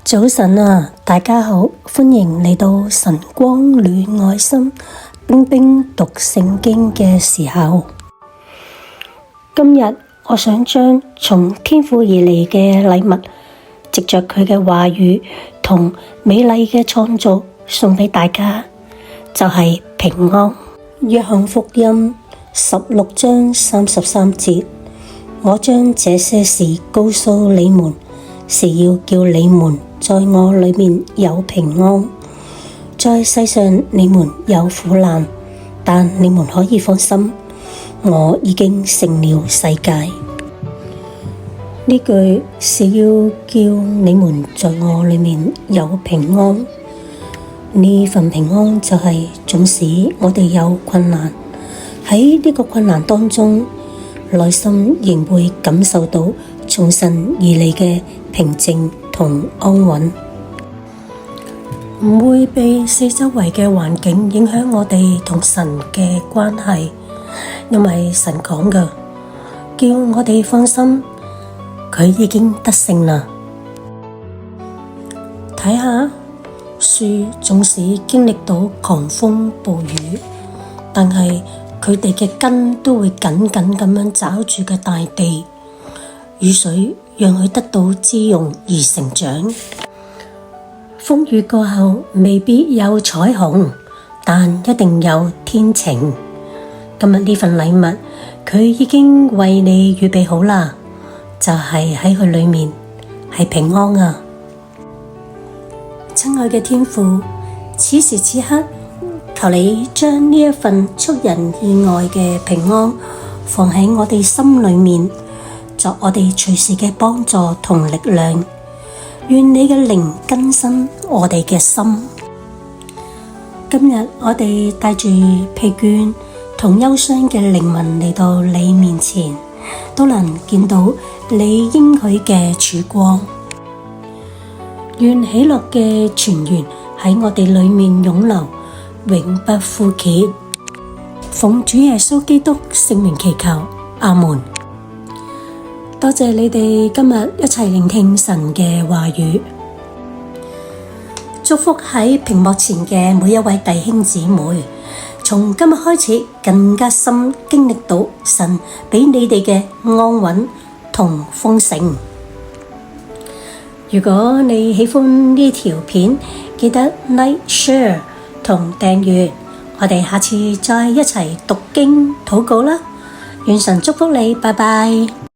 早晨啊，大家好，歡迎嚟到晨光暖愛心冰冰讀聖經嘅時候。今日我想將從天父而嚟嘅禮物，藉着佢嘅話語同美麗嘅創造送俾大家，就係平安。約翰福音16章33節，我將這些事告訴你們，是要叫你們在我裏面有平安。在世上你們有苦難，但你們可以放心，我已經勝了世界。呢句是要叫你們在我裏面有平安。呢份平安就係縱使我哋有困難，喺呢個困難當中，內心仍會感受到從神而嚟嘅平靜同安穩，唔會被四周圍嘅環境影響我哋同神嘅關係，因為神講嘅，叫我哋放心，佢已經得勝啦。睇下樹縱使經歷到狂風暴雨，但係佢哋嘅根都會緊緊咁樣抓住嘅大地，雨水讓佢得到滋潤而成長。風雨過後未必有彩虹，但一定有天晴。今日呢份禮物，佢已經為你預備好啦，就係喺佢裏面係平安啊！親愛嘅天父，此時此刻，求你將呢一份出人意外嘅平安放喺我哋心裏面，作我哋隨時嘅幫助同力量。願你嘅靈更新我哋嘅心。今日我哋帶住疲倦同憂傷嘅靈魂嚟到你面前，都能見到你應許嘅曙光。願喜樂嘅泉源喺我哋裏面湧流，永不枯竭。奉主耶穌基督聖名祈求，阿門。多謝你哋今日一齊聆聽神嘅話語，祝福喺屏幕前嘅每一位弟兄姊妹，從今日開始更加深經歷到神俾你哋嘅安穩同豐盛。如果你喜歡呢條片，記得 like、share 同訂閱。我哋下次再一齊讀經禱告啦。願神祝福你，拜拜。